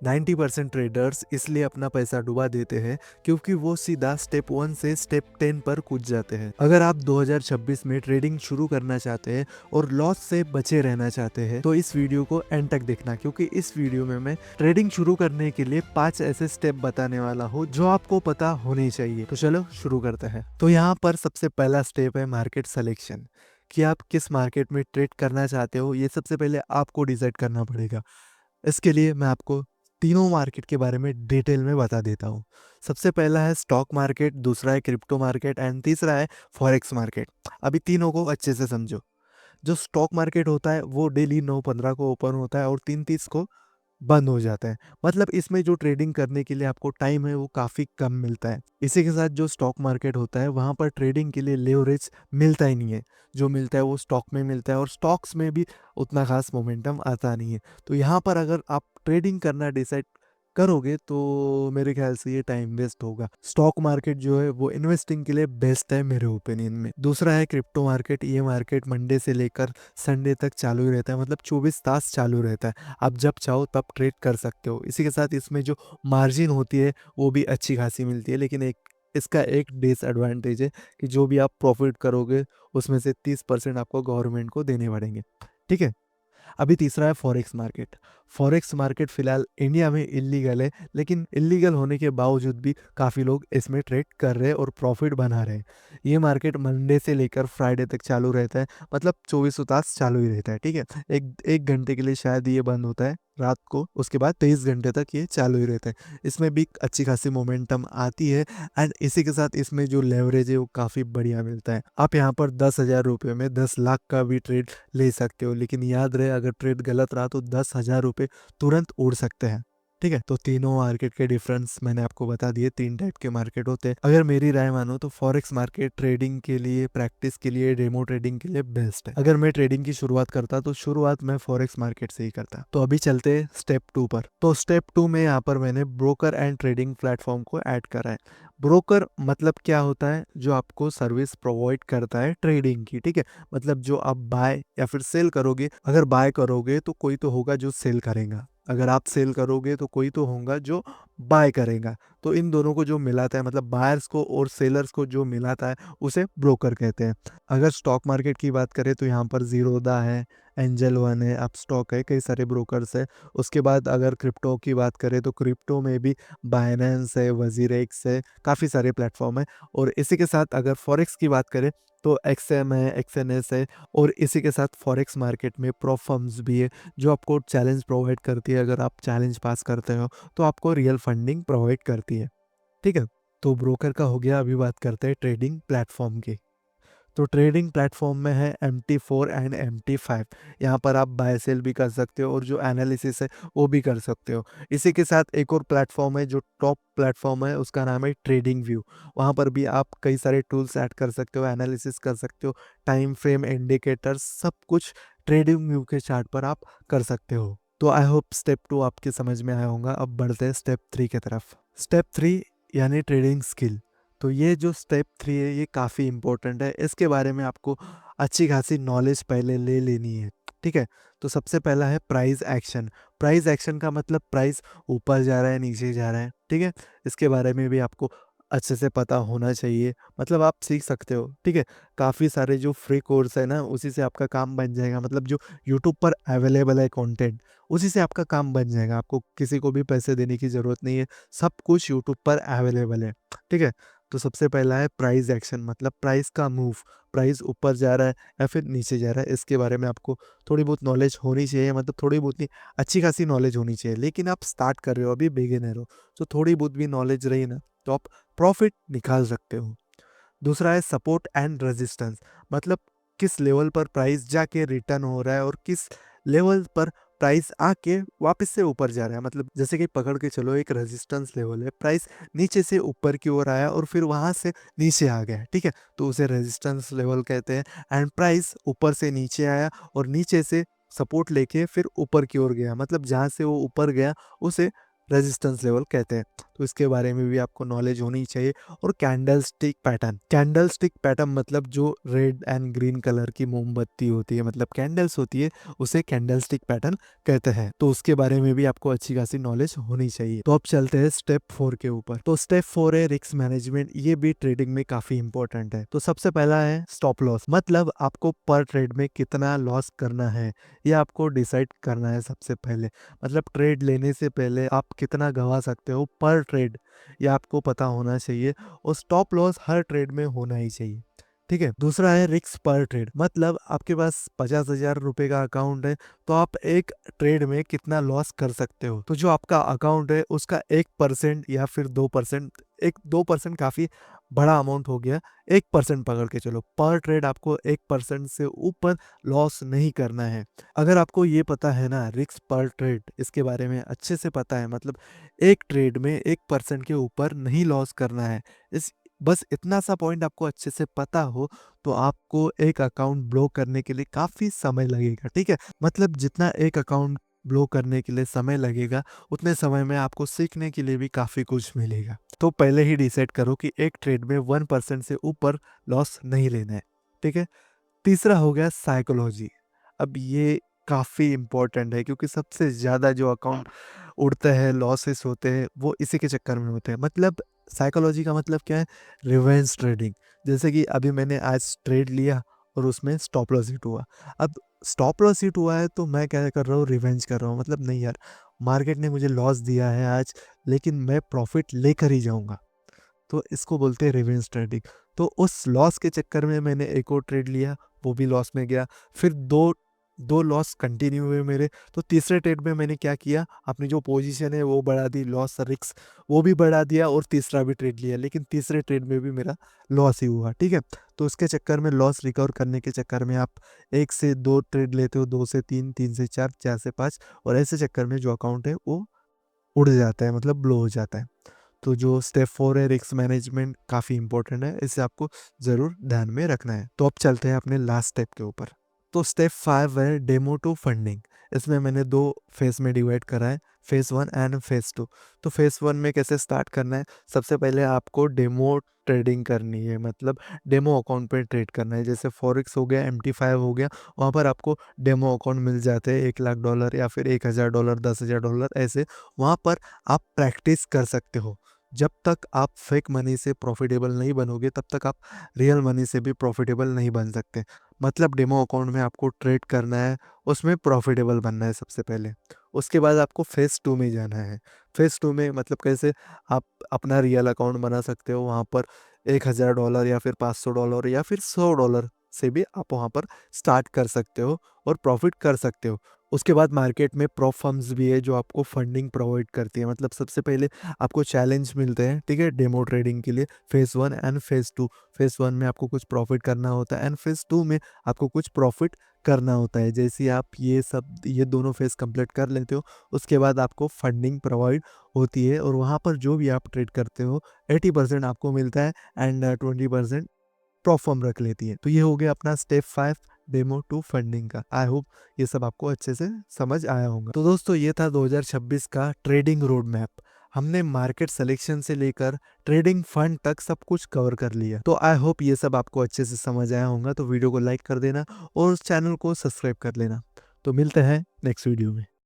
90% traders इसलिए अपना पैसा डुबा देते हैं क्योंकि वो सीधा स्टेप 1 से स्टेप 10 पर कूद जाते हैं। अगर आप 2026 में ट्रेडिंग शुरू करना चाहते हैं और लॉस से बचे रहना चाहते हैं तो इस वीडियो को एंड तक देखना, क्योंकि इस वीडियो में मैं ट्रेडिंग शुरू करने के लिए 5 ऐसे स्टेप बताने वाला हूँ जो आपको पता होने चाहिए। तो चलो शुरू करते हैं। तो यहाँ पर सबसे पहला स्टेप है मार्केट सिलेक्शन, कि आप किस मार्केट में ट्रेड करना चाहते हो। ये सबसे पहले आपको डिसाइड करना पड़ेगा। इसके लिए मैं आपको तीनों मार्केट के बारे में डिटेल में बता देता हूँ। सबसे पहला है स्टॉक मार्केट, दूसरा है क्रिप्टो मार्केट एंड तीसरा है फॉरेक्स मार्केट। अभी तीनों को अच्छे से समझो। जो स्टॉक मार्केट होता है वो डेली 9:15 को ओपन होता है और 3:30 को बंद हो जाता है। मतलब इसमें जो ट्रेडिंग करने के लिए आपको टाइम है वो काफ़ी कम मिलता है। इसी के साथ जो स्टॉक मार्केट होता है वहाँ पर ट्रेडिंग के लिए लेवरेज मिलता ही नहीं है। जो मिलता है वो स्टॉक में मिलता है और स्टॉक्स में भी उतना खास मोमेंटम आता नहीं है। तो यहाँ पर अगर आप ट्रेडिंग करना डिसाइड करोगे तो मेरे ख्याल से ये टाइम वेस्ट होगा। स्टॉक मार्केट जो है वो इन्वेस्टिंग के लिए बेस्ट है मेरे ओपिनियन में। दूसरा है क्रिप्टो मार्केट। ये मार्केट मंडे से लेकर संडे तक चालू ही रहता है, मतलब 24 तास चालू रहता है। आप जब चाहो तब ट्रेड कर सकते हो। इसी के साथ इसमें जो मार्जिन होती है वो भी अच्छी खासी मिलती है, लेकिन इसका एक डिसएडवांटेज है कि जो भी आप प्रॉफिट करोगे उसमें से 30% आपको गवर्नमेंट को देने पड़ेंगे। ठीक है। अभी तीसरा है फॉरेक्स मार्केट। फॉरेक्स मार्केट फिलहाल इंडिया में इलीगल है, लेकिन इलीगल होने के बावजूद भी काफ़ी लोग इसमें ट्रेड कर रहे हैं और प्रॉफिट बना रहे हैं। ये मार्केट मंडे से लेकर फ्राइडे तक चालू रहता है, मतलब 24 तास चालू ही रहता है। ठीक है। एक एक घंटे के लिए शायद ये बंद होता है रात को, उसके बाद 23 घंटे तक ये चालू ही रहता है। इसमें भी अच्छी खासी मोमेंटम आती है एंड इसी के साथ इसमें जो लेवरेज है वो काफ़ी बढ़िया मिलता है। आप यहाँ पर 10,000 रुपये में 10 लाख का भी ट्रेड ले सकते हो, लेकिन याद रहे अगर ट्रेड गलत रहा तो 10,000 रुपये तुरंत उड़ सकते हैं। ठीक है। तो तीनों मार्केट के डिफरेंस मैंने आपको बता दिए। 3 टाइप के मार्केट होते हैं। अगर मेरी राय मानो तो फॉरेक्स मार्केट ट्रेडिंग के लिए, प्रैक्टिस के लिए, डेमो ट्रेडिंग के लिए बेस्ट है। अगर मैं ट्रेडिंग की शुरुआत करता तो शुरुआत मैं फॉरेक्स मार्केट से ही करता। तो अभी चलते स्टेप 2 पर। तो स्टेप 2 में यहाँ पर मैंने ब्रोकर एंड ट्रेडिंग प्लेटफॉर्म को ऐड करा है। ब्रोकर मतलब क्या होता है? जो आपको सर्विस प्रोवाइड करता है ट्रेडिंग की। ठीक है। मतलब जो आप बाय या फिर सेल करोगे, अगर बाय करोगे तो कोई तो होगा जो सेल करेगा, अगर आप सेल करोगे तो कोई तो होगा जो बाय करेगा। तो इन दोनों को जो मिलाता है, मतलब बायर्स को और सेलर्स को जो मिलाता है उसे ब्रोकर कहते हैं। अगर स्टॉक मार्केट की बात करें तो यहाँ पर जीरोदा है, एंजल वन है, अपस्टॉक है, कई सारे ब्रोकर्स है। उसके बाद अगर क्रिप्टो की बात करें तो क्रिप्टो में भी बाइनेंस है, वजीरेक्स है, काफ़ी सारे प्लेटफॉर्म है। और इसी के साथ अगर फॉरेक्स की बात करें तो एक्सएम है, एक्सएनएस है। और इसी के साथ फॉरेक्स मार्केट में प्रोफर्म्स भी है जो आपको चैलेंज प्रोवाइड करती है। अगर आप चैलेंज पास करते हो तो आपको रियल फंडिंग प्रोवाइड करती है। ठीक है। तो ब्रोकर का हो गया। अभी बात करते हैं ट्रेडिंग प्लेटफॉर्म की। तो ट्रेडिंग प्लेटफॉर्म में है MT4 एंड MT5। यहाँ पर आप बाय सेल भी कर सकते हो और जो एनालिसिस है वो भी कर सकते हो। इसी के साथ एक और प्लेटफॉर्म है जो टॉप प्लेटफॉर्म है, उसका नाम है ट्रेडिंग व्यू। वहाँ पर भी आप कई सारे टूल्स ऐड कर सकते हो, एनालिसिस कर सकते हो, टाइम फ्रेम, इंडिकेटर्स, सब कुछ ट्रेडिंग व्यू के चार्ट पर आप कर सकते हो। तो आई होप स्टेप 2 आपके समझ में आया होगा। अब बढ़ते हैं स्टेप 3 की तरफ। स्टेप 3 यानी ट्रेडिंग स्किल। तो ये जो स्टेप 3 है ये काफ़ी इंपॉर्टेंट है। इसके बारे में आपको अच्छी खासी नॉलेज पहले ले लेनी है। ठीक है। तो सबसे पहला है प्राइस एक्शन। प्राइस एक्शन का मतलब प्राइस ऊपर जा रहा है, नीचे जा रहा है। ठीक है। इसके बारे में भी आपको अच्छे से पता होना चाहिए, मतलब आप सीख सकते हो। ठीक है। काफ़ी सारे जो फ्री कोर्स है ना उसी से आपका काम बन जाएगा, मतलब जो यूट्यूब पर अवेलेबल है कंटेंट उसी से आपका काम बन जाएगा। आपको किसी को भी पैसे देने की ज़रूरत नहीं है, सब कुछ यूट्यूब पर अवेलेबल है। ठीक है। तो सबसे पहला है प्राइस एक्शन, मतलब प्राइस का मूव। प्राइस ऊपर जा रहा है या फिर नीचे जा रहा है, इसके बारे में आपको थोड़ी बहुत नॉलेज होनी चाहिए, मतलब थोड़ी बहुत नहीं, अच्छी खासी नॉलेज होनी चाहिए। लेकिन आप स्टार्ट कर रहे हो, अभी बिगिनर हो, तो थोड़ी बहुत भी नॉलेज रही ना तो आप प्रॉफिट निकाल सकते हो। दूसरा है सपोर्ट एंड रेजिस्टेंस, मतलब किस लेवल पर प्राइस जाके रिटर्न हो रहा है और किस लेवल पर प्राइस आके वापस से ऊपर जा रहा है। मतलब जैसे कि पकड़ के चलो एक रेजिस्टेंस लेवल है, प्राइस नीचे से ऊपर की ओर आया और फिर वहां से नीचे आ गया। ठीक है। तो उसे रेजिस्टेंस लेवल कहते हैं। एंड प्राइस ऊपर से नीचे आया और नीचे से सपोर्ट लेके फिर ऊपर की ओर गया, मतलब जहाँ से वो ऊपर गया उसे रेजिस्टेंस लेवल कहते हैं, तो इसके बारे में भी आपको नॉलेज होनी चाहिए। और कैंडल स्टिक पैटर्न मतलब जो रेड एंड ग्रीन कलर की मोमबत्ती होती है, मतलब कैंडल्स होती है, उसे कैंडल स्टिक पैटर्न कहते हैं, तो उसके बारे में भी आपको अच्छी खासी नॉलेज होनी चाहिए। तो अब चलते हैं स्टेप 4 के ऊपर। तो स्टेप 4 है रिस्क मैनेजमेंट, ये भी ट्रेडिंग में काफी इंपॉर्टेंट है। तो सबसे पहला है स्टॉप लॉस, मतलब आपको पर ट्रेड में कितना लॉस करना है ये आपको डिसाइड करना है सबसे पहले। मतलब ट्रेड लेने से पहले आप कितना गंवा सकते हो पर ट्रेड, ये आपको पता होना चाहिए। और स्टॉप लॉस हर ट्रेड में होना ही चाहिए, ठीक है। दूसरा है रिस्क पर ट्रेड, मतलब आपके पास 50,000 रुपए का अकाउंट है, तो आप एक ट्रेड में कितना लॉस कर सकते हो। तो जो आपका अकाउंट है उसका 1% या फिर 2%, 2% काफी बड़ा अमाउंट हो गया, 1% पकड़ के चलो, पर ट्रेड आपको 1% से ऊपर लॉस नहीं करना है। अगर आपको ये पता है ना रिस्क पर ट्रेड, इसके बारे में अच्छे से पता है, मतलब एक ट्रेड में 1% के ऊपर नहीं लॉस करना है, इस बस इतना सा पॉइंट आपको अच्छे से पता हो, तो आपको एक अकाउंट ब्लॉक करने के लिए काफी समय लगेगा, ठीक है। मतलब जितना एक अकाउंट ब्लॉक करने के लिए समय लगेगा, उतने समय में आपको सीखने के लिए भी काफी कुछ मिलेगा। तो पहले ही डिसाइड करो कि एक ट्रेड में 1% से ऊपर लॉस नहीं लेना है, ठीक है। तीसरा हो गया साइकोलॉजी। अब ये काफ़ी इम्पोर्टेंट है, क्योंकि सबसे ज़्यादा जो अकाउंट उड़ते हैं, लॉसेस होते हैं, वो इसी के चक्कर में होते हैं। मतलब साइकोलॉजी का मतलब क्या है, रिवेंज ट्रेडिंग। जैसे कि अभी मैंने आज ट्रेड लिया और उसमें स्टॉप लॉस हिट हुआ। अब स्टॉप लॉस हिट हुआ है तो मैं क्या कर रहा हूँ, रिवेंज कर रहा हूँ। मतलब नहीं यार, मार्केट ने मुझे लॉस दिया है आज, लेकिन मैं प्रॉफिट लेकर ही जाऊँगा। तो इसको बोलते हैं रिवेंज ट्रेडिंग। तो उस लॉस के चक्कर में मैंने एक और ट्रेड लिया, वो भी लॉस में गया। फिर दो दो लॉस कंटिन्यू हुए मेरे। तो तीसरे ट्रेड में मैंने क्या किया, अपनी जो पोजीशन है वो बढ़ा दी, लॉस रिस्क वो भी बढ़ा दिया, और तीसरा भी ट्रेड लिया, लेकिन तीसरे ट्रेड में भी मेरा लॉस ही हुआ, ठीक है। तो उसके चक्कर में, लॉस रिकवर करने के चक्कर में आप 1 से 2 ट्रेड लेते हो, 2 से 3, 3 से 4, 4 से 5, और ऐसे चक्कर में जो अकाउंट है वो उड़ जाता है, मतलब ब्लो हो जाता है। तो जो स्टेप 4 है रिस्क मैनेजमेंट, काफ़ी इंपॉर्टेंट है, इसे आपको ज़रूर ध्यान में रखना है। तो अब चलते हैं अपने लास्ट स्टेप के ऊपर। तो स्टेप 5 है डेमो टू फंडिंग। इसमें मैंने 2 फेज़ में डिवाइड करा है, फेज़ 1 एंड फेज़ 2। तो फेज़ 1 में कैसे स्टार्ट करना है, सबसे पहले आपको डेमो ट्रेडिंग करनी है, मतलब डेमो अकाउंट पे ट्रेड करना है। जैसे फॉरेक्स हो गया, MT5 हो गया, वहाँ पर आपको डेमो अकाउंट मिल जाते हैं, $1,00,000 या फिर $1,000, $10,000 ऐसे। वहाँ पर आप प्रैक्टिस कर सकते हो। जब तक आप फेक मनी से प्रॉफिटेबल नहीं बनोगे, तब तक आप रियल मनी से भी प्रॉफिटेबल नहीं बन सकते। मतलब डेमो अकाउंट में आपको ट्रेड करना है, उसमें प्रॉफिटेबल बनना है सबसे पहले। उसके बाद आपको फेज़ 2 में जाना है। फेज़ 2 में मतलब कैसे, आप अपना रियल अकाउंट बना सकते हो, वहाँ पर $1,000 या फिर $500 या फिर $100 से भी आप वहाँ पर स्टार्ट कर सकते हो और प्रॉफिट कर सकते हो। उसके बाद मार्केट में प्रो फर्म्स भी है जो आपको फंडिंग प्रोवाइड करती है। मतलब सबसे पहले आपको चैलेंज मिलते हैं, ठीक है, डेमो ट्रेडिंग के लिए, फेज़ 1 एंड फेज़ 2। फेज़ 1 में आपको कुछ प्रॉफिट करना होता है, एंड फेज़ 2 में आपको कुछ प्रॉफिट करना होता है। जैसे ही आप ये दोनों फेज़ कंप्लीट कर लेते हो, उसके बाद आपको फंडिंग प्रोवाइड होती है, और वहाँ पर जो भी आप ट्रेड करते हो 80% आपको मिलता है, एंड 20% प्रॉप फर्म रख लेती है। तो ये हो गया अपना स्टेप 5 डेमो टू फंडिंग का। आई होप ये सब आपको अच्छे से समझ आया होगा। तो दोस्तों ये था 2026 का ट्रेडिंग रोड मैप। हमने मार्केट सिलेक्शन से लेकर ट्रेडिंग फंड तक सब कुछ कवर कर लिया। तो आई होप ये सब आपको अच्छे से समझ आया होगा। तो वीडियो को लाइक कर देना और उस चैनल को सब्सक्राइब कर लेना। तो मिलते हैं नेक्स्ट वीडियो में।